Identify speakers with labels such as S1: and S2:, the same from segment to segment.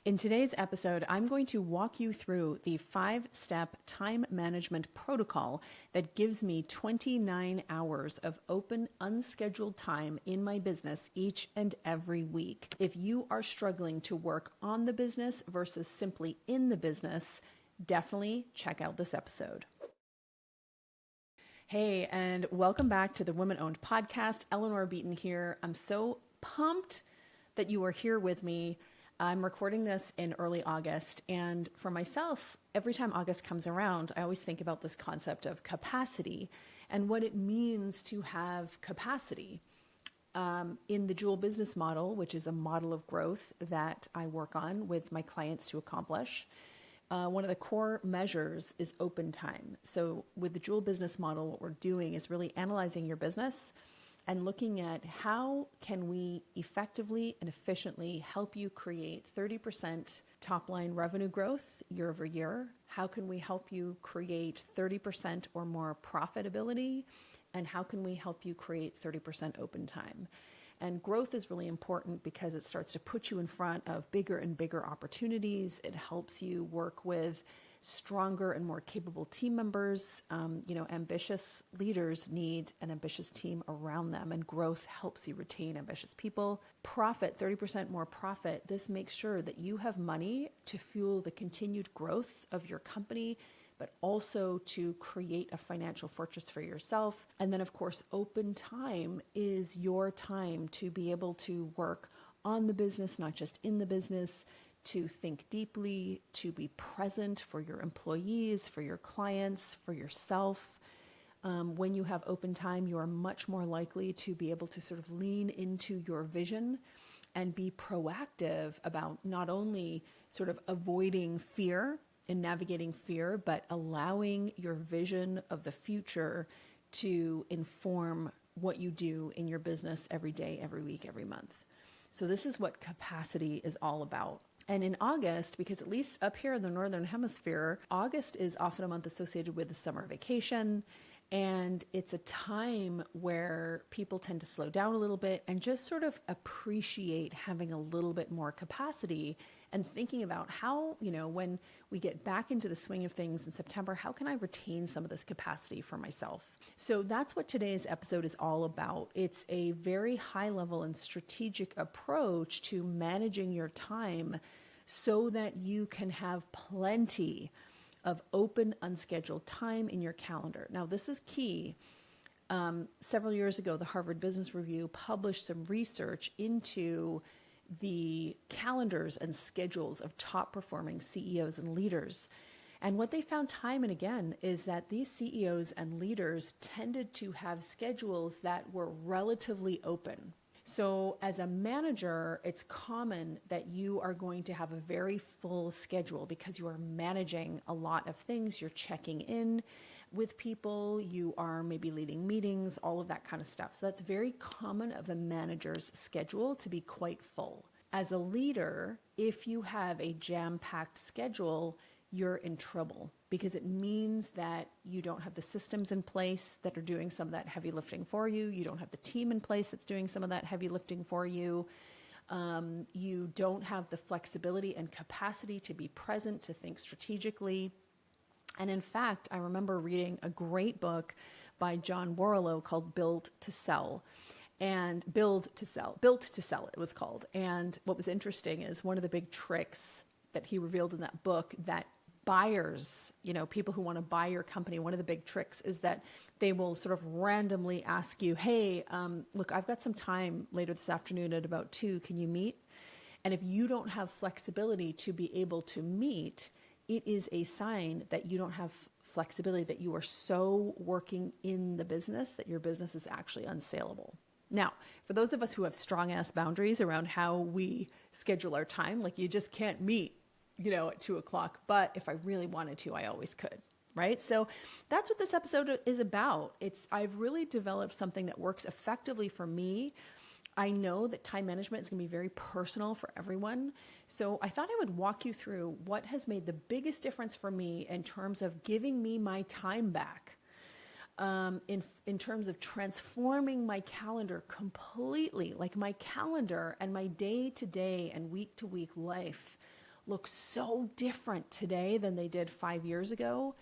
S1: In today's episode, I'm going to walk you through the 5-step time management protocol that gives me 29 hours of open, unscheduled time in my business each and every week. If you are struggling to work on the business versus simply in the business, definitely check out this episode. Hey, and welcome back to the Women-Owned Podcast. Eleanor Beaton here. I'm so pumped that you are here with me. I'm recording this in early August, and for myself, every time August comes around, I always think about this concept of capacity and what it means to have capacity. In the Jewel business model, which is a model of growth that I work on with my clients to accomplish, one of the core measures is open time. So with the Jewel business model, what we're doing is really analyzing your business and looking at how can we effectively and efficiently help you create 30% top line revenue growth year over year? How can we help you create 30% or more profitability? And how can we help you create 30% open time? And growth is really important because it starts to put you in front of bigger and bigger opportunities. It helps you work with stronger and more capable team members. Ambitious leaders need an ambitious team around them, and growth helps you retain ambitious people. Profit, 30% more profit. This makes sure that you have money to fuel the continued growth of your company, but also to create a financial fortress for yourself. And then, of course, open time is your time to be able to work on the business, not just in the business, to think deeply, to be present for your employees, for your clients, for yourself. When you have open time, you are much more likely to be able to sort of lean into your vision and be proactive about not only sort of avoiding fear and navigating fear, but allowing your vision of the future to inform what you do in your business every day, every week, every month. So this is what capacity is all about. And in August, because at least up here in the Northern Hemisphere, August is often a month associated with the summer vacation. And it's a time where people tend to slow down a little bit and just sort of appreciate having a little bit more capacity and thinking about how, when we get back into the swing of things in September, how can I retain some of this capacity for myself? So that's what today's episode is all about. It's a very high level and strategic approach to managing your time so that you can have plenty of open, unscheduled time in your calendar. Now, this is key. Several years ago, the Harvard Business Review published some research into the calendars and schedules of top performing CEOs and leaders. And what they found time and again is that these CEOs and leaders tended to have schedules that were relatively open. So as a manager, it's common that you are going to have a very full schedule because you are managing a lot of things. You're checking in with people, you are maybe leading meetings, all of that kind of stuff. So that's very common of a manager's schedule to be quite full. As a leader, if you have a jam-packed schedule, you're in trouble because it means that you don't have the systems in place that are doing some of that heavy lifting for you. You don't have the team in place that's doing some of that heavy lifting for you. You don't have the flexibility and capacity to be present, to think strategically. And in fact, I remember reading a great book by John Warrillow called Built to Sell. Built to Sell, it was called. And what was interesting is one of the big tricks that he revealed in that book that buyers, people who want to buy your company, one of the big tricks is that they will sort of randomly ask you, hey, look, I've got some time later this afternoon at about 2, can you meet? And if you don't have flexibility to be able to meet, it is a sign that you don't have flexibility, that you are so working in the business that your business is actually unsaleable. Now, for those of us who have strong ass boundaries around how we schedule our time, like you just can't meet, at 2:00, but if I really wanted to, I always could, right? So that's what this episode is about. I've really developed something that works effectively for me. I know that time management is going to be very personal for everyone. So I thought I would walk you through what has made the biggest difference for me in terms of giving me my time back. In terms of transforming my calendar completely, like my calendar and my day-to-day and week-to-week life look so different today than they did 5 years ago.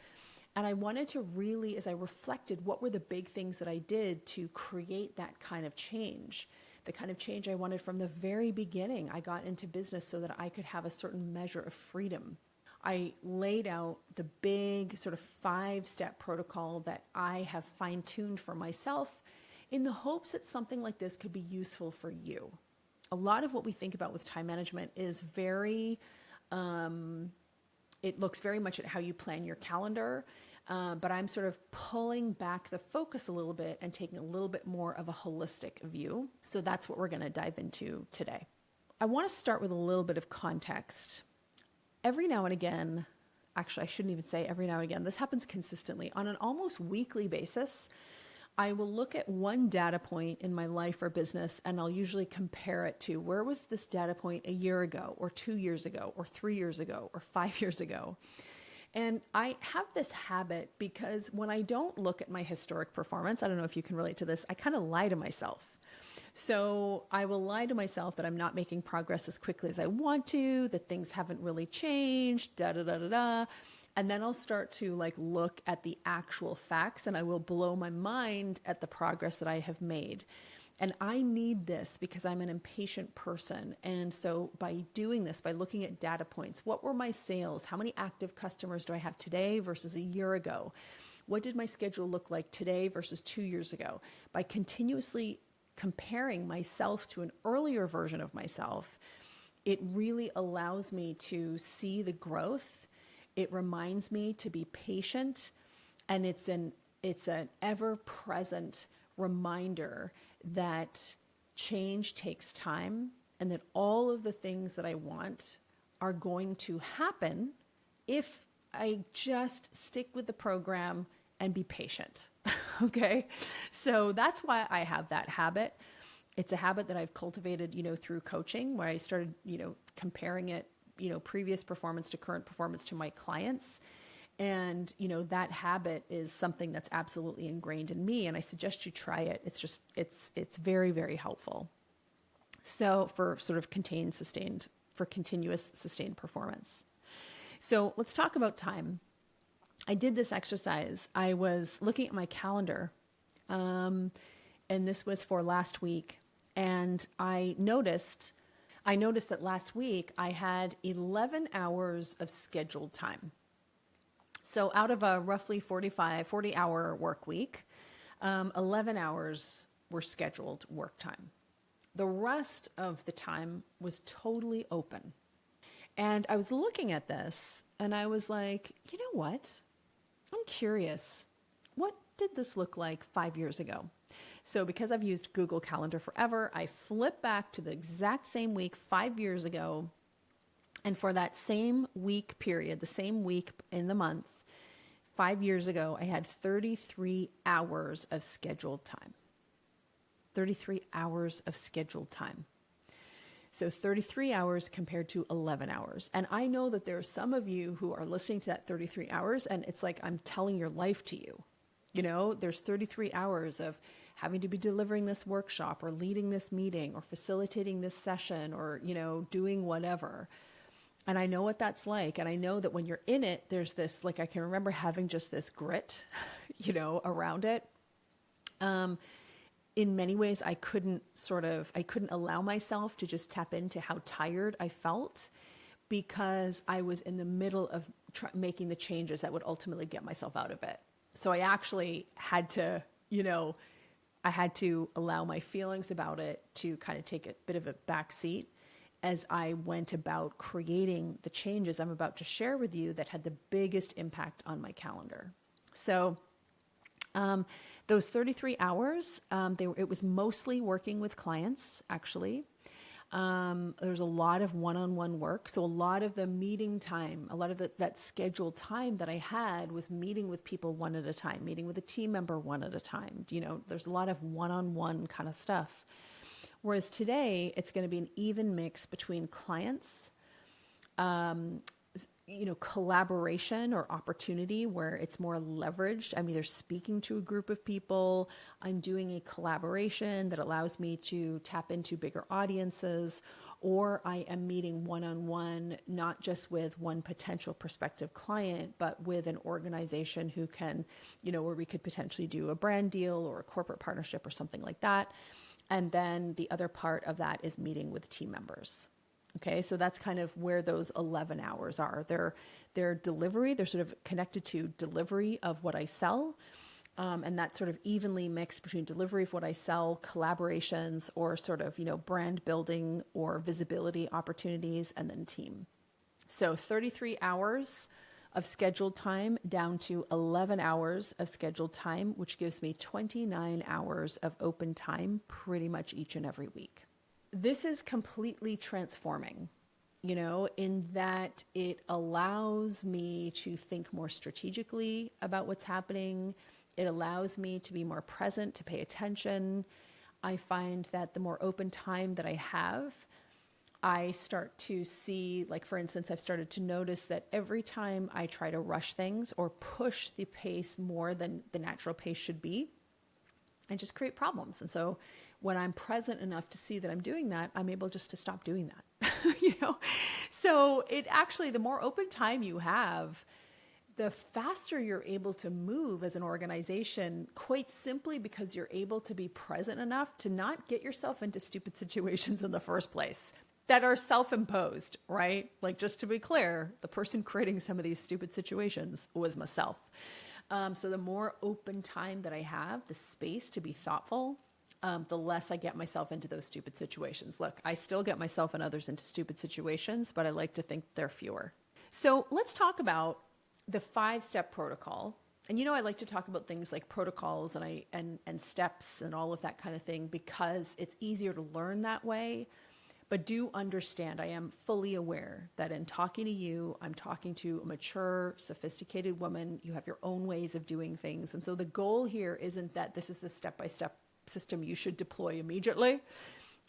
S1: And I wanted to really, as I reflected, what were the big things that I did to create that kind of change? The kind of change I wanted from the very beginning. I got into business so that I could have a certain measure of freedom. I laid out the big sort of 5-step protocol that I have fine-tuned for myself in the hopes that something like this could be useful for you. A lot of what we think about with time management is very, it looks very much at how you plan your calendar, but I'm sort of pulling back the focus a little bit and taking a little bit more of a holistic view. So that's what we're going to dive into today. I want to start with a little bit of context. Every now and again, actually, I shouldn't even say every now and again, this happens consistently. On an almost weekly basis, I will look at one data point in my life or business, and I'll usually compare it to where was this data point a year ago, or 2 years ago, or 3 years ago, or 5 years ago. And I have this habit because when I don't look at my historic performance, I don't know if you can relate to this, I kind of lie to myself. So I will lie to myself that I'm not making progress as quickly as I want to, that things haven't really changed, And then I'll start to look at the actual facts, and I will blow my mind at the progress that I have made. And I need this because I'm an impatient person. And so by doing this, by looking at data points, what were my sales? How many active customers do I have today versus a year ago? What did my schedule look like today versus 2 years ago? By continuously comparing myself to an earlier version of myself, it really allows me to see the growth. It reminds me to be patient, and it's an ever-present reminder that change takes time and that all of the things that I want are going to happen if I just stick with the program and be patient. Okay. So that's why I have that habit. It's a habit that I've cultivated, through coaching, where I started, comparing it, previous performance to current performance to my clients. And, that habit is something that's absolutely ingrained in me. And I suggest you try it. It's very, very helpful. So for sort of continuous sustained performance. So let's talk about time. I did this exercise. I was looking at my calendar, and this was for last week. And I noticed that last week I had 11 hours of scheduled time. So out of a roughly 40 hour work week, 11 hours were scheduled work time. The rest of the time was totally open. And I was looking at this and I was like, you know what? I'm curious. What did this look like 5 years ago? So because I've used Google Calendar forever, I flipped back to the exact same week 5 years ago. And for that same week period, the same week in the month, 5 years ago, I had 33 hours of scheduled time. 33 hours of scheduled time. So 33 hours compared to 11 hours. And I know that there are some of you who are listening to that 33 hours and it's like I'm telling your life to you. There's 33 hours of having to be delivering this workshop or leading this meeting or facilitating this session or, doing whatever. And I know what that's like. And I know that when you're in it, there's this, I can remember having just this grit, around it. In many ways, I couldn't allow myself to just tap into how tired I felt because I was in the middle of making the changes that would ultimately get myself out of it. So I actually had to, I had to allow my feelings about it to kind of take a bit of a back seat as I went about creating the changes I'm about to share with you that had the biggest impact on my calendar. So those 33 hours, it was mostly working with clients, actually. There's a lot of one-on-one work. So a lot of the meeting time, a lot of that scheduled time that I had was meeting with people one at a time, meeting with a team member one at a time. There's a lot of one-on-one kind of stuff. Whereas today, it's going to be an even mix between clients, collaboration or opportunity where it's more leveraged. I'm either speaking to a group of people, I'm doing a collaboration that allows me to tap into bigger audiences, or I am meeting one-on-one, not just with one potential prospective client, but with an organization who can, where we could potentially do a brand deal or a corporate partnership or something like that. And then the other part of that is meeting with team members. Okay, so that's kind of where those 11 hours are. They're delivery, they're sort of connected to delivery of what I sell. And that's sort of evenly mixed between delivery of what I sell, collaborations, or sort of, brand building or visibility opportunities, and then team. So 33 hours of scheduled time down to 11 hours of scheduled time, which gives me 29 hours of open time pretty much each and every week. This is completely transforming, in that it allows me to think more strategically about what's happening. It allows me to be more present, to pay attention. I find that the more open time that I have, I start to see, like, for instance, I've started to notice that every time I try to rush things or push the pace more than the natural pace should be, I just create problems. And so when I'm present enough to see that I'm doing that, I'm able just to stop doing that, So it actually, the more open time you have, the faster you're able to move as an organization, quite simply because you're able to be present enough to not get yourself into stupid situations in the first place that are self-imposed, right? Like, just to be clear, the person creating some of these stupid situations was myself. So the more open time that I have, the space to be thoughtful, the less I get myself into those stupid situations. Look, I still get myself and others into stupid situations, but I like to think they're fewer. So let's talk about the 5-step protocol. And I like to talk about things like protocols and steps and all of that kind of thing because it's easier to learn that way. But do understand, I am fully aware that in talking to you, I'm talking to a mature, sophisticated woman. You have your own ways of doing things. And so the goal here isn't that this is the step-by-step system you should deploy immediately.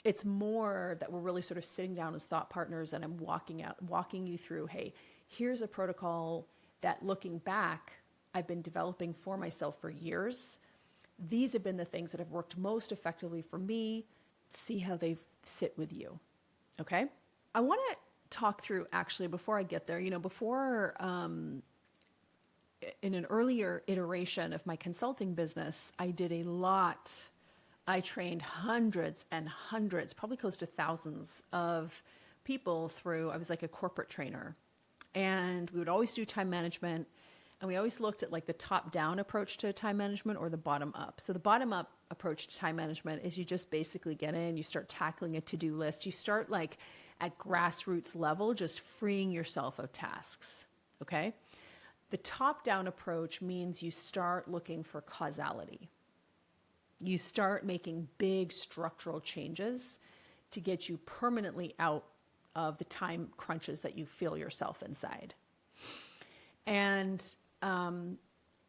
S1: It's more that we're really sort of sitting down as thought partners and I'm walking you through, hey, here's a protocol that, looking back, I've been developing for myself for years. These have been the things that have worked most effectively for me. See how they sit with you. Okay. I want to talk through, actually, before I get there, before, in an earlier iteration of my consulting business, I did a lot. I trained hundreds and hundreds, probably close to thousands of people through, I was like a corporate trainer. And we would always do time management. And we always looked at like the top-down approach to time management or the bottom-up. So the bottom-up approach to time management is you just basically get in, you start tackling a to-do list. You start like at grassroots level, just freeing yourself of tasks, okay? The top-down approach means you start looking for causality. You start making big structural changes to get you permanently out of the time crunches that you feel yourself inside. And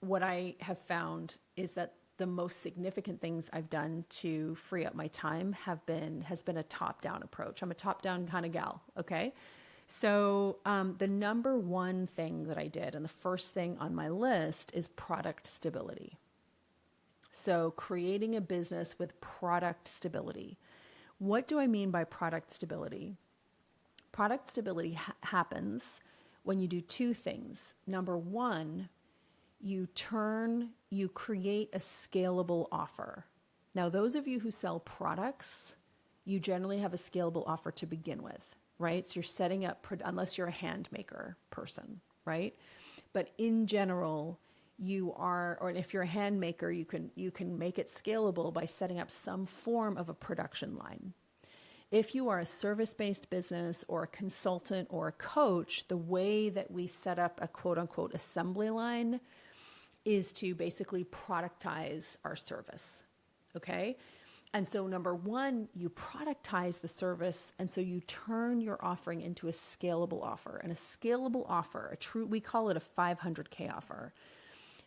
S1: what I have found is that the most significant things I've done to free up my time has been a top-down approach. I'm a top-down kind of gal, okay? So the number one thing that I did, and the first thing on my list, is product stability. So creating a business with product stability. What do I mean by product stability? Product stability happens when you do two things. Number one, you create a scalable offer. Now, those of you who sell products, you generally have a scalable offer to begin with, right? So you're setting up, unless you're a hand maker person, right? But in general, you are, or if you're a hand maker, you can make it scalable by setting up some form of a production line. If you are a service-based business or a consultant or a coach, the way that we set up a quote-unquote assembly line is to basically productize our service, okay? And so number one, you productize the service, and so you turn your offering into a scalable offer. And a scalable offer, we call it a 500K offer.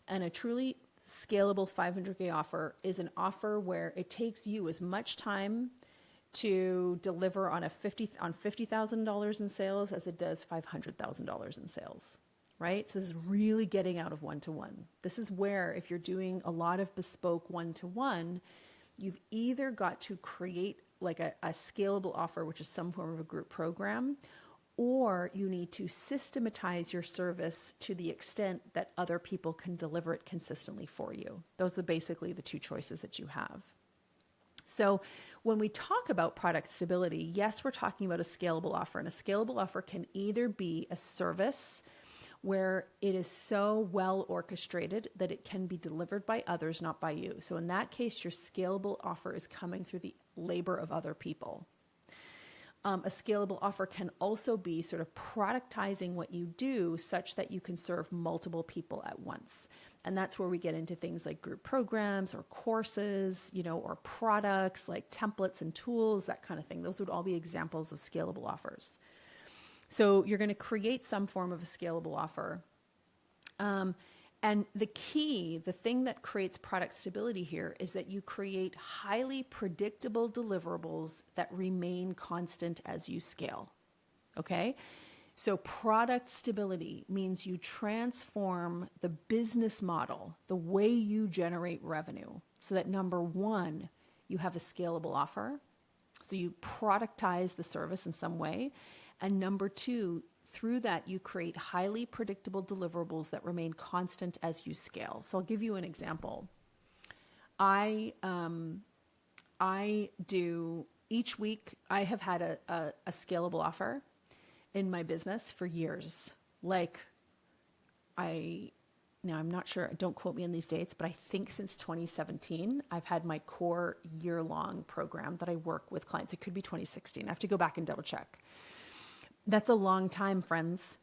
S1: And a truly scalable 500K offer is an offer where it takes you as much time to deliver on $50,000 in sales as it does $500,000 in sales, right? So this is really getting out of one-to-one. This is where, if you're doing a lot of bespoke one-to-one, you've either got to create like a scalable offer, which is some form of a group program, or you need to systematize your service to the extent that other people can deliver it consistently for you. Those are basically the two choices that you have. So when we talk about product stability, yes, we're talking about a scalable offer. And a scalable offer can either be a service where it is so well orchestrated that it can be delivered by others, not by you. So in that case, your scalable offer is coming through the labor of other people. A scalable offer can also be sort of productizing what you do such that you can serve multiple people at once. And that's where we get into things like group programs or courses, or products like templates and tools, that kind of thing. Those would all be examples of scalable offers. So you're going to create some form of a scalable offer. And the thing that creates product stability here is that you create highly predictable deliverables that remain constant as you scale. Okay? So product stability means you transform the business model, the way you generate revenue, so that number one, you have a scalable offer. So you productize the service in some way. And number two, through that, you create highly predictable deliverables that remain constant as you scale. So I'll give you an example. I do, each week, I have had a scalable offer in my business for years. Now I'm not sure, don't quote me on these dates, but I think since 2017, I've had my core year-long program that I work with clients. It could be 2016. I have to go back and double check. That's a long time, friends.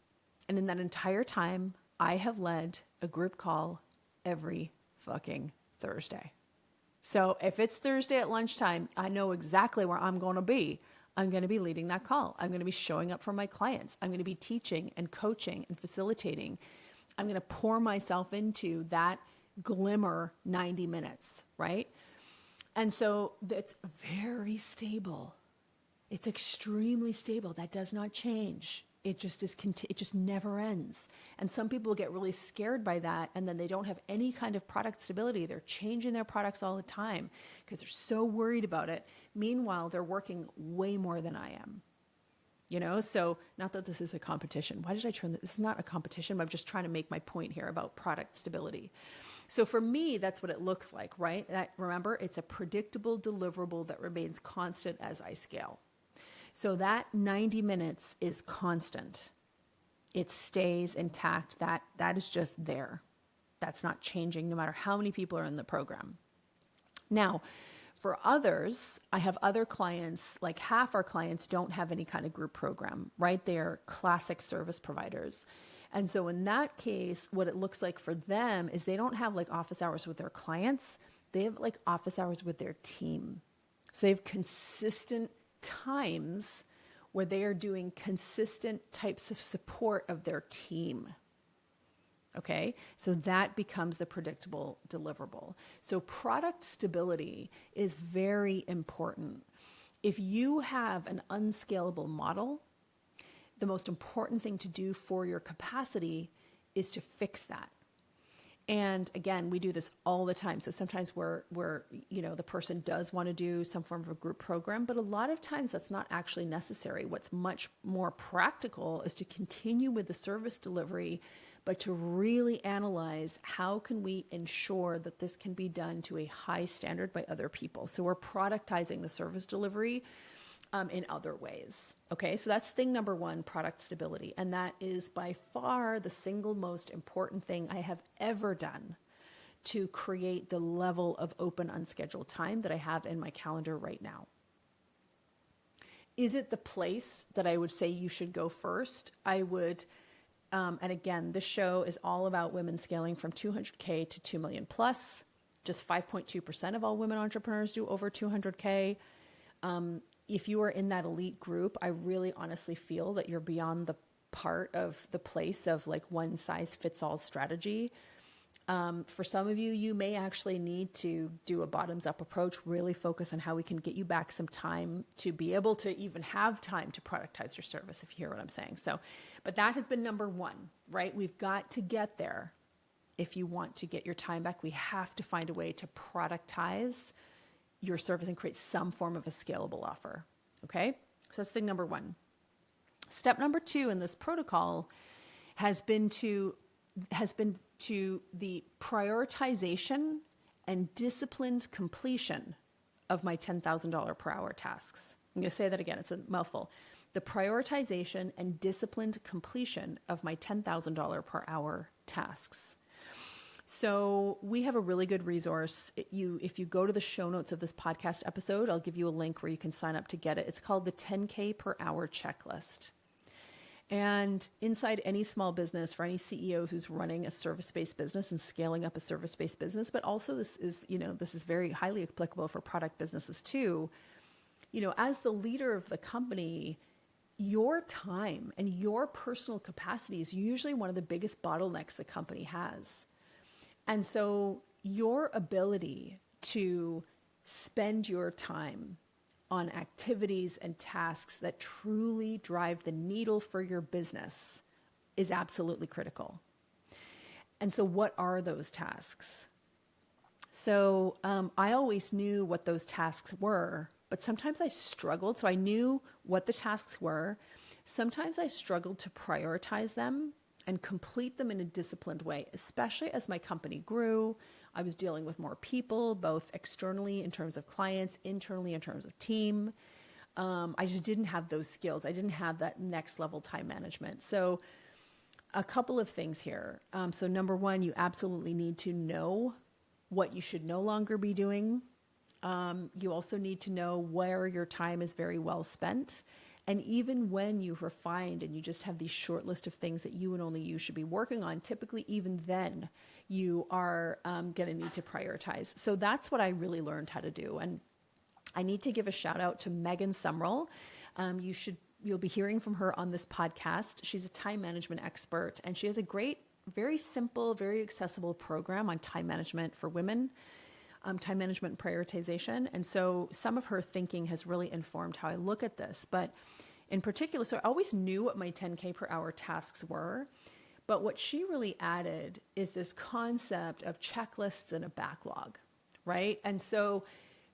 S1: And in that entire time, I have led a group call every fucking Thursday. So if it's Thursday at lunchtime, I know exactly where I'm going to be. I'm going to be leading that call. I'm going to be showing up for my clients. I'm going to be teaching and coaching and facilitating. I'm going to pour myself into that glimmer 90 minutes, right? And so that's very stable. It's extremely stable. That does not change. It just is. It just never ends. And some people get really scared by that, and then they don't have any kind of product stability. They're changing their products all the time because they're so worried about it. Meanwhile, they're working way more than I am. So not that this is a competition. Why did I turn this? This is not a competition, but I'm just trying to make my point here about product stability. So for me, that's what it looks like, right? Remember, it's a predictable deliverable that remains constant as I scale. So that 90 minutes is constant. It stays intact. That is just there. That's not changing no matter how many people are in the program. Now, for others, I have other clients, like half our clients don't have any kind of group program, right? They're classic service providers. And so in that case, what it looks like for them is they don't have like office hours with their clients. They have like office hours with their team. So they have consistent times where they are doing consistent types of support of their team. Okay, so that becomes the predictable deliverable. So product stability is very important. If you have an unscalable model, the most important thing to do for your capacity is to fix that. And again, we do this all the time. So sometimes the person does want to do some form of a group program, but a lot of times that's not actually necessary. What's much more practical is to continue with the service delivery, but to really analyze how can we ensure that this can be done to a high standard by other people. So we're productizing the service delivery in other ways. Okay, so that's thing number one, product stability. And that is by far the single most important thing I have ever done to create the level of open, unscheduled time that I have in my calendar right now. Is it the place that I would say you should go first? I would, and again, this show is all about women scaling from 200K to 2 million plus. Just 5.2% of all women entrepreneurs do over 200K. If you are in that elite group, I really honestly feel that you're beyond the part of the place of like one size fits all strategy. For some of you, you may actually need to do a bottoms up approach, really focus on how we can get you back some time to be able to even have time to productize your service, if you hear what I'm saying. So, but that has been number one, right? We've got to get there. If you want to get your time back, we have to find a way to productize your service and create some form of a scalable offer. Okay. So that's thing number one. Step number two in this protocol has been to the prioritization and disciplined completion of my $10,000 per hour tasks. I'm going to say that again. It's a mouthful. The prioritization and disciplined completion of my $10,000 per hour tasks. So we have a really good resource. If you go to the show notes of this podcast episode, I'll give you a link where you can sign up to get it. It's called the 10K per hour checklist. And inside any small business, for any CEO who's running a service-based business and scaling up a service-based business, but also this is very highly applicable for product businesses too. As the leader of the company, your time and your personal capacity is usually one of the biggest bottlenecks the company has. And so your ability to spend your time on activities and tasks that truly drive the needle for your business is absolutely critical. And so what are those tasks? So I always knew what those tasks were, but sometimes I struggled. So I knew what the tasks were. Sometimes I struggled to prioritize them and complete them in a disciplined way, especially as my company grew. I was dealing with more people, both externally in terms of clients, internally in terms of team. I just didn't have those skills. I didn't have that next level time management. So a couple of things here. So number one, you absolutely need to know what you should no longer be doing. You also need to know where your time is very well spent. And even when you've refined and you just have these short list of things that you and only you should be working on, typically even then you are going to need to prioritize. So that's what I really learned how to do. And I need to give a shout out to Megan Sumrell. You'll be hearing from her on this podcast. She's a time management expert, and she has a great, very simple, very accessible program on time management for women. Time management and prioritization. And so some of her thinking has really informed how I look at this. But in particular, so I always knew what my 10K per hour tasks were. But what she really added is this concept of checklists and a backlog, right? And so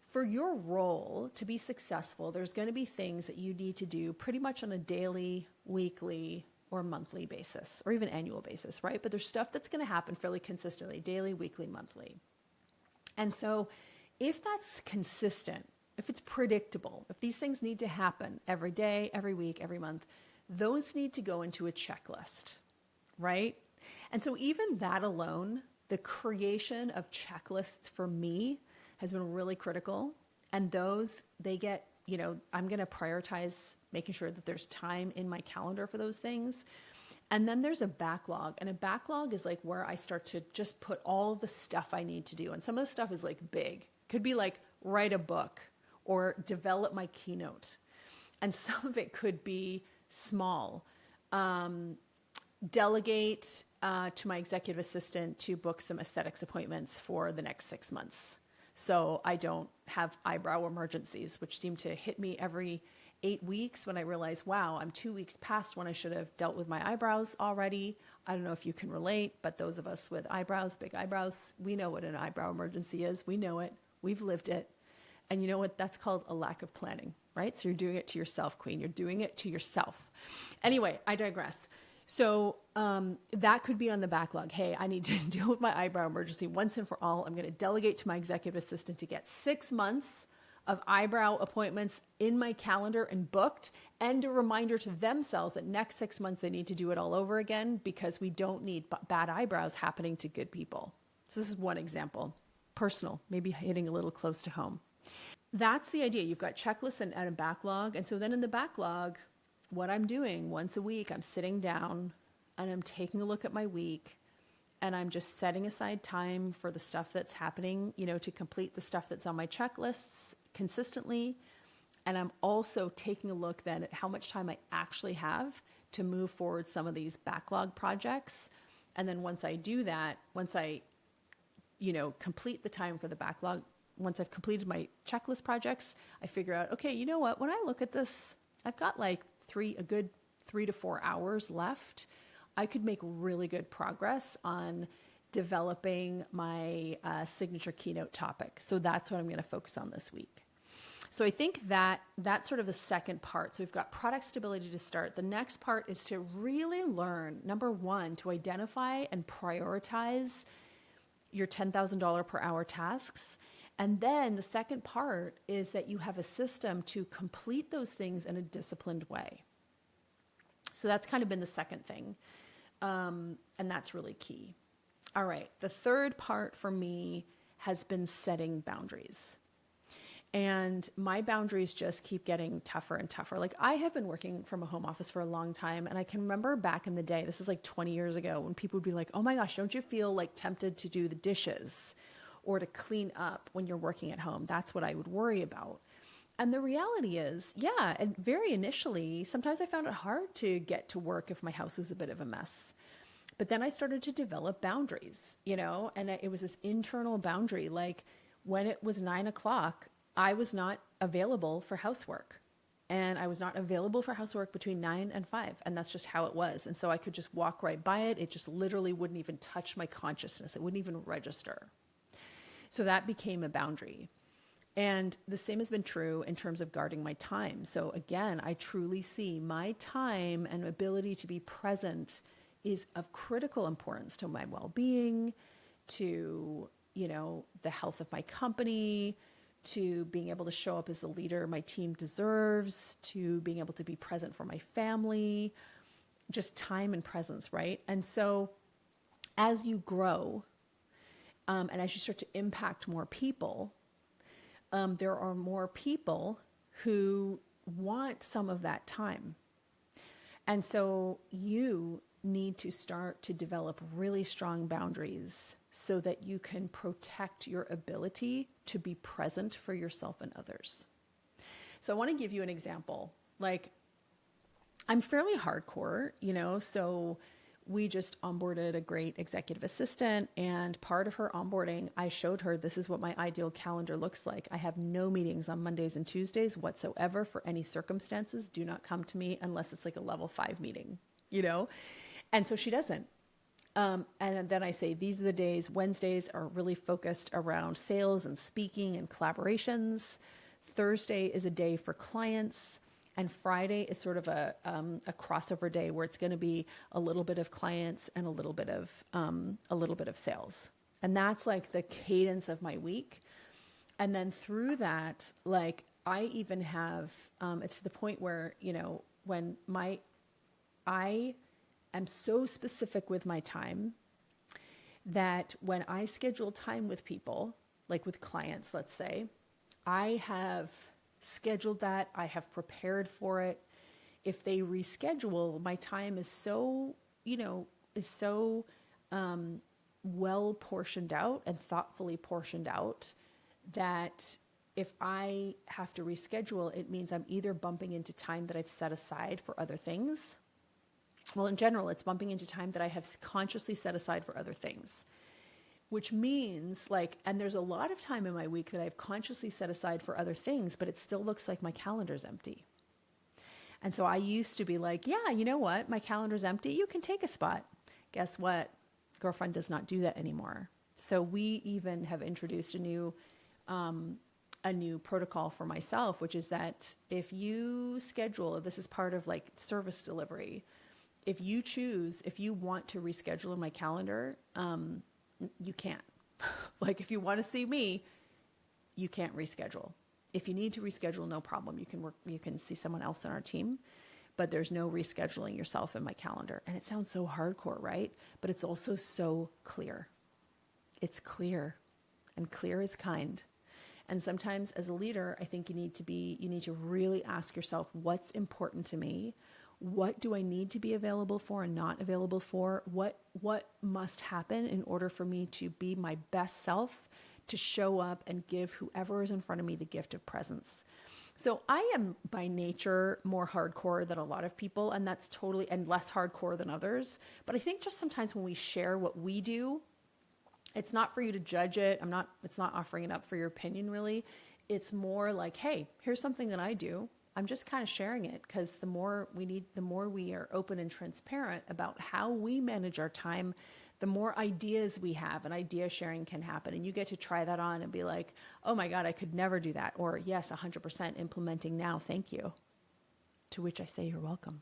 S1: for your role to be successful, there's going to be things that you need to do pretty much on a daily, weekly, or monthly basis, or even annual basis, right? But there's stuff that's going to happen fairly consistently, daily, weekly, monthly. And so if that's consistent, if it's predictable, if these things need to happen every day, every week, every month, those need to go into a checklist, right? And so even that alone, the creation of checklists for me has been really critical. And those, they get, I'm going to prioritize making sure that there's time in my calendar for those things. And then there's a backlog, and a backlog is like where I start to just put all the stuff I need to do. And some of the stuff is like big. Could be like write a book or develop my keynote. And some of it could be small. Delegate to my executive assistant to book some aesthetics appointments for the next 6 months, so I don't have eyebrow emergencies, which seem to hit me every 8 weeks when I realize, wow, I'm 2 weeks past when I should have dealt with my eyebrows already. I don't know if you can relate, but those of us with eyebrows, big eyebrows, we know what an eyebrow emergency is. We know it. We've lived it. And you know what? That's called a lack of planning, right? So you're doing it to yourself, queen. You're doing it to yourself. Anyway, I digress. So that could be on the backlog. Hey, I need to deal with my eyebrow emergency once and for all. I'm going to delegate to my executive assistant to get 6 months of eyebrow appointments in my calendar and booked, and a reminder to themselves that next 6 months they need to do it all over again, because we don't need bad eyebrows happening to good people. So this is one example, personal, maybe hitting a little close to home. That's the idea. You've got checklists and a backlog. And so then in the backlog, what I'm doing once a week, I'm sitting down and I'm taking a look at my week, and I'm just setting aside time for the stuff that's happening, to complete the stuff that's on my checklists consistently. And I'm also taking a look then at how much time I actually have to move forward some of these backlog projects. And then once I do that, once I, complete the time for the backlog, once I've completed my checklist projects, I figure out, okay, you know what, when I look at this, I've got like a good 3 to 4 hours left. I could make really good progress on developing my signature keynote topic. So that's what I'm going to focus on this week. So I think that that's sort of the second part. So we've got product stability to start. The next part is to really learn, number one, to identify and prioritize your $10,000 per hour tasks. And then the second part is that you have a system to complete those things in a disciplined way. So that's kind of been the second thing. And that's really key. All right. The third part for me has been setting boundaries. And my boundaries just keep getting tougher and tougher. Like, I have been working from a home office for a long time. And I can remember back in the day, this is like 20 years ago, when people would be like, oh my gosh, don't you feel like tempted to do the dishes or to clean up when you're working at home? That's what I would worry about. And the reality is, yeah, and very initially, sometimes I found it hard to get to work if my house was a bit of a mess. But then I started to develop boundaries, and it was this internal boundary. Like, when it was 9:00, I was not available for housework. And I was not available for housework between 9 and 5. And that's just how it was. And so I could just walk right by it. It just literally wouldn't even touch my consciousness. It wouldn't even register. So that became a boundary. And the same has been true in terms of guarding my time. So again, I truly see my time and ability to be present is of critical importance to my well-being, to, the health of my company, to being able to show up as the leader my team deserves, to being able to be present for my family, just time and presence, right? And so as you grow, and as you start to impact more people, there are more people who want some of that time. And so you need to start to develop really strong boundaries so that you can protect your ability to be present for yourself and others. So I want to give you an example. Like, I'm fairly hardcore, so we just onboarded a great executive assistant, and part of her onboarding, I showed her, this is what my ideal calendar looks like. I have no meetings on Mondays and Tuesdays whatsoever for any circumstances. Do not come to me unless it's like a level 5 meeting, And so she doesn't. And then I say, these are the days. Wednesdays are really focused around sales and speaking and collaborations. Thursday is a day for clients. And Friday is sort of a crossover day where it's going to be a little bit of clients and a little bit of sales. And that's like the cadence of my week. And then through that, like, I even have, it's to the point where, when I am so specific with my time that when I schedule time with people, like with clients, let's say, I have scheduled that, I have prepared for it. If they reschedule, my time is so, well portioned out and thoughtfully portioned out that if I have to reschedule, it means I'm either bumping into time that I've set aside for other things. Well, in general, it's bumping into time that I have consciously set aside for other things, which means and there's a lot of time in my week that I've consciously set aside for other things, but it still looks like my calendar's empty. And so I used to be like, yeah, you know what? My calendar's empty. You can take a spot. Guess what? Girlfriend does not do that anymore. So we even have introduced a new protocol for myself, which is that if you schedule, this is part of service delivery. If you want to reschedule in my calendar, you can't. If you want to see me, you can't reschedule. If you need to reschedule, no problem. You can see someone else on our team, but there's no rescheduling yourself in my calendar. And it sounds so hardcore, right? But it's also so clear. It's clear, and clear is kind. And sometimes as a leader, I think you need to really ask yourself, what's important to me? What do I need to be available for and not available for? What must happen in order for me to be my best self, to show up and give whoever is in front of me the gift of presence? So I am by nature more hardcore than a lot of people, and that's totally, and less hardcore than others. But I think just sometimes when we share what we do, it's not for you to judge it. It's not offering it up for your opinion, really. It's more like, hey, here's something that I do. I'm just kind of sharing it because the more we are open and transparent about how we manage our time, the more ideas we have, and idea sharing can happen. And you get to try that on and be like, oh my God, I could never do that. Or yes, 100% implementing now. Thank you. To which I say, you're welcome.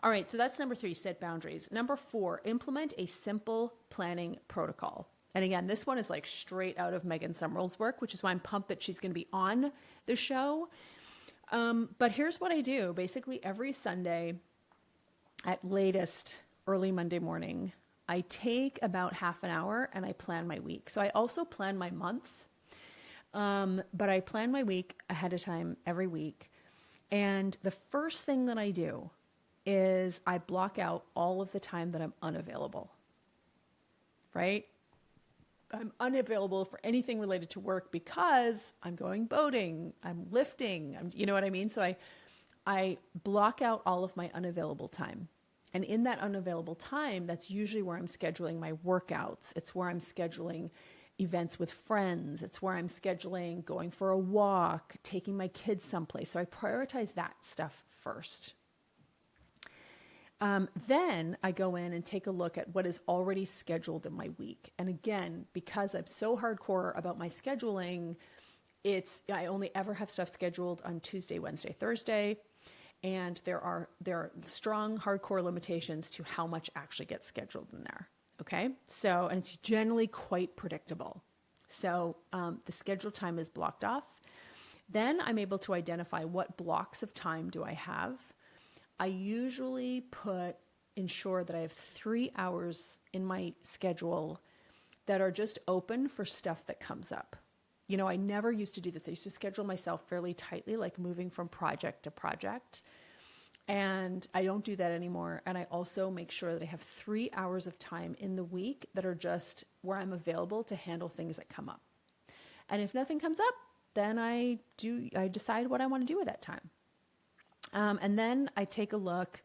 S1: All right. So that's number 3, set boundaries. Number 4, implement a simple planning protocol. And again, this one is like straight out of Megan Summerall's work, which is why I'm pumped that she's going to be on the show. But here's what I do. Basically, every Sunday at latest early Monday morning, I take about half an hour and I plan my week. So I also plan my month, but I plan my week ahead of time every week. And the first thing that I do is I block out all of the time that I'm unavailable, right? I'm unavailable for anything related to work because I'm going boating, I'm lifting, you know what I mean? So I block out all of my unavailable time. And in that unavailable time, that's usually where I'm scheduling my workouts. It's where I'm scheduling events with friends. It's where I'm scheduling going for a walk, taking my kids someplace. So I prioritize that stuff first. Then I go in and take a look at what is already scheduled in my week. And again, because I'm so hardcore about my scheduling, I only ever have stuff scheduled on Tuesday, Wednesday, Thursday. And there are strong hardcore limitations to how much actually gets scheduled in there. Okay. So, and it's generally quite predictable. So, the scheduled time is blocked off. Then I'm able to identify what blocks of time do I have. I usually ensure that I have 3 hours in my schedule that are just open for stuff that comes up. You know, I never used to do this. I used to schedule myself fairly tightly, like moving from project to project. And I don't do that anymore. And I also make sure that I have 3 hours of time in the week that are just where I'm available to handle things that come up. And if nothing comes up, then I decide what I want to do with that time. And then I take a look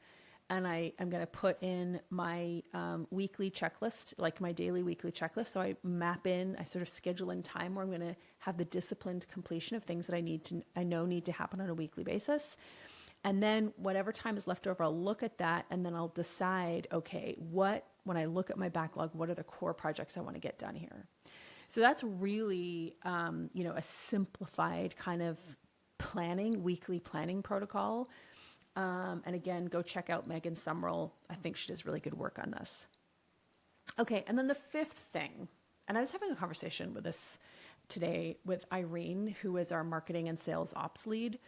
S1: and I'm going to put in my weekly checklist, like my daily weekly checklist. So I sort of schedule in time where I'm going to have the disciplined completion of things that I know need to happen on a weekly basis. And then whatever time is left over, I'll look at that and then I'll decide, okay, when I look at my backlog, what are the core projects I want to get done here? So that's really, a simplified kind of weekly planning protocol. And again, go check out Megan Summerall. I think she does really good work on this. Okay. And then the 5th thing, and I was having a conversation with this today with Irene, who is our marketing and sales ops lead.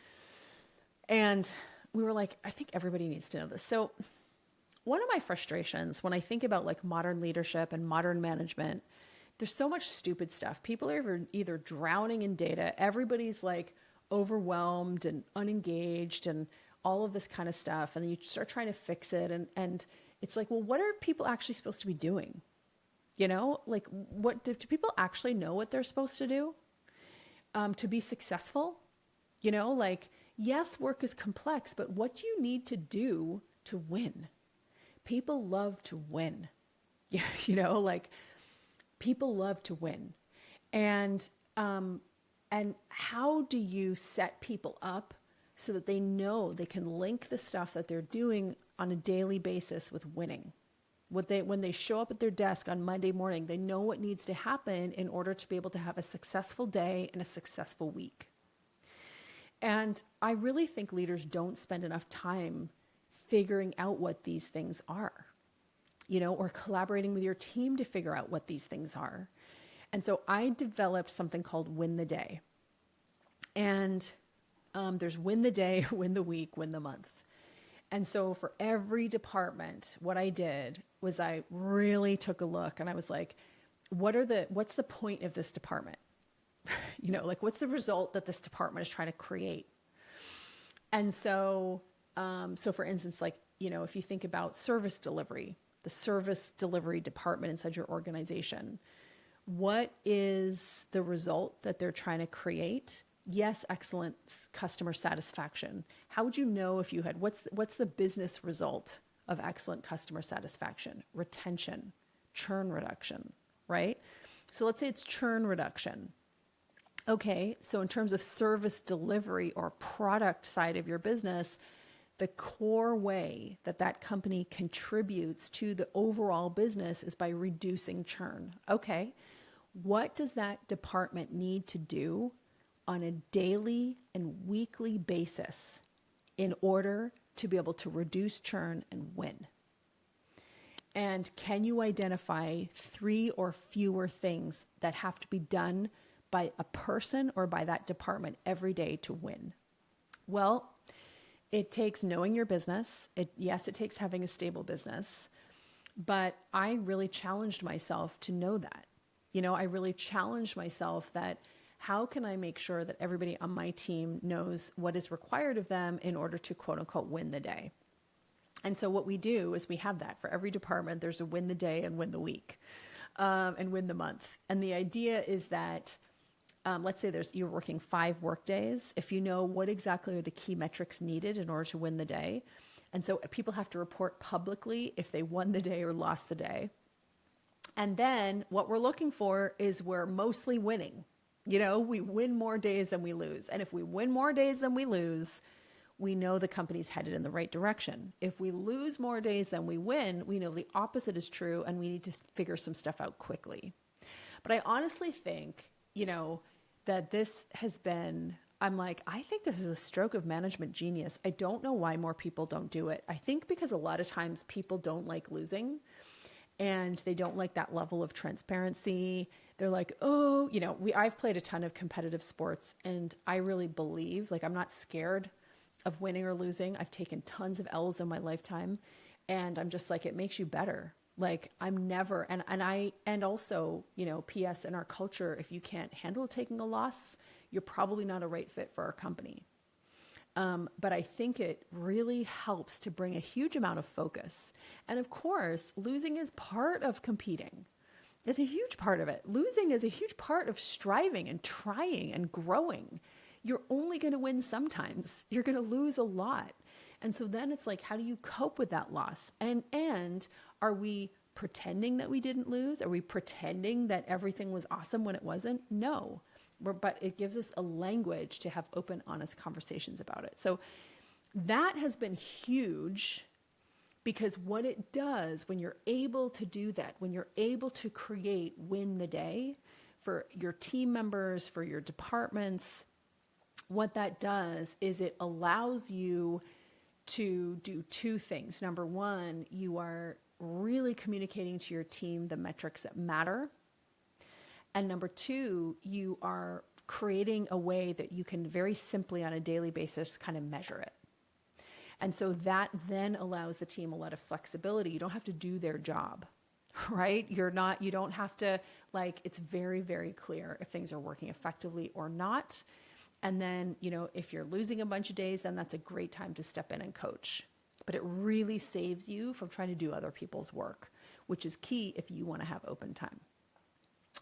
S1: And we were like, I think everybody needs to know this. So one of my frustrations when I think about like modern leadership and modern management, there's so much stupid stuff. People are either drowning in data. Everybody's like overwhelmed and unengaged and all of this kind of stuff. And then you start trying to fix it. And it's like, well, what are people actually supposed to be doing? You know, like do people actually know what they're supposed to do to be successful? You know, like, yes, work is complex, but what do you need to do to win? People love to win. You know, like people love to win. And how do you set people up so that they know they can link the stuff that they're doing on a daily basis with winning? When they show up at their desk on Monday morning, they know what needs to happen in order to be able to have a successful day and a successful week. And I really think leaders don't spend enough time figuring out what these things are, you know, or collaborating with your team to figure out what these things are. And so I developed something called Win the Day. And there's win the day, win the week, win the month. And so for every department, what I did was I really took a look and I was like, what's the point of this department? You know, like what's the result that this department is trying to create? And so for instance, like, you know, if you think about service delivery, the service delivery department inside your organization, what is the result that they're trying to create? Yes, excellent customer satisfaction. How would you know if you had, what's the business result of excellent customer satisfaction? Retention, churn reduction, right? So let's say it's churn reduction. Okay, so in terms of service delivery or product side of your business, the core way that that company contributes to the overall business is by reducing churn. Okay, what does that department need to do on a daily and weekly basis in order to be able to reduce churn and win? And can you identify 3 or fewer things that have to be done by a person or by that department every day to win? Well, it takes knowing your business. Yes, it takes having a stable business, but I really challenged myself to know that. I really challenged myself that how can I make sure that everybody on my team knows what is required of them in order to quote unquote win the day? And so what we do is we have that for every department. There's a win the day and win the week, and win the month. And the idea is that let's say you're working 5 work days. If you know what exactly are the key metrics needed in order to win the day. And so people have to report publicly if they won the day or lost the day. And then what we're looking for is we're mostly winning. We win more days than we lose. And if we win more days than we lose, we know the company's headed in the right direction. If we lose more days than we win, we know the opposite is true and we need to figure some stuff out quickly. But I honestly think, that this has been, I think this is a stroke of management genius. I don't know why more people don't do it. I think because a lot of times people don't like losing and they don't like that level of transparency. They're like, oh, I've played a ton of competitive sports and I really believe, I'm not scared of winning or losing. I've taken tons of L's in my lifetime and I'm just like, it makes you better. I'm never, and also, PS in our culture, if you can't handle taking a loss, you're probably not a right fit for our company. But I think it really helps to bring a huge amount of focus. And of course, losing is part of competing. It's a huge part of it. Losing is a huge part of striving and trying and growing. You're only going to win sometimes. You're going to lose a lot. And so then it's how do you cope with that loss? And are we pretending that we didn't lose? Are we pretending that everything was awesome when it wasn't? No, but it gives us a language to have open, honest conversations about it. So that has been huge because what it does when you're able to do that, when you're able to create win the day for your team members, for your departments, what that does is it allows you to do 2 things. Number 1, you are really communicating to your team the metrics that matter. And number 2, you are creating a way that you can very simply on a daily basis kind of measure it. And so that then allows the team a lot of flexibility. You don't have to do their job, right? You don't have to, it's very, very clear if things are working effectively or not. And then, if you're losing a bunch of days, then that's a great time to step in and coach. But it really saves you from trying to do other people's work, which is key if you want to have open time.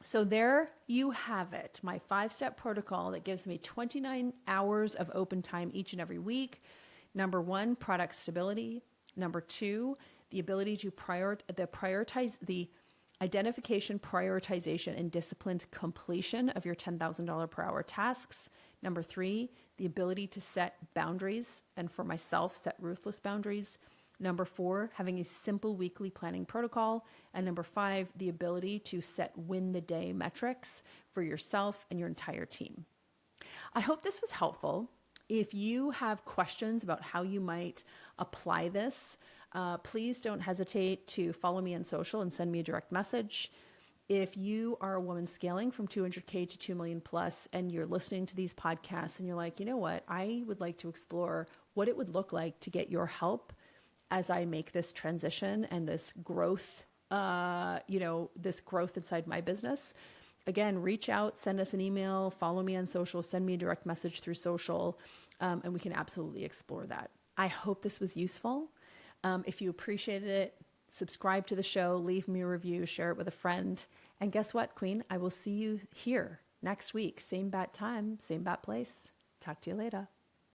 S1: So there you have it, my 5-step protocol that gives me 29 hours of open time each and every week. Number 1, product stability. Number 2, the ability to prioritize the identification, prioritization, and disciplined completion of your $10,000 per hour tasks. Number 3, the ability to set boundaries, and for myself, set ruthless boundaries. Number 4, having a simple weekly planning protocol. And number 5, the ability to set win the day metrics for yourself and your entire team. I hope this was helpful. If you have questions about how you might apply this, please don't hesitate to follow me on social and send me a direct message. If you are a woman scaling from 200K to 2 million plus and you're listening to these podcasts and you're like, you know what, I would like to explore what it would look like to get your help as I make this transition and this growth, this growth inside my business. Again, reach out, send us an email, follow me on social, send me a direct message through social, and we can absolutely explore that. I hope this was useful. If you appreciated it, subscribe to the show, leave me a review, share it with a friend. And guess what, Queen? I will see you here next week. Same bat time, same bat place. Talk to you later.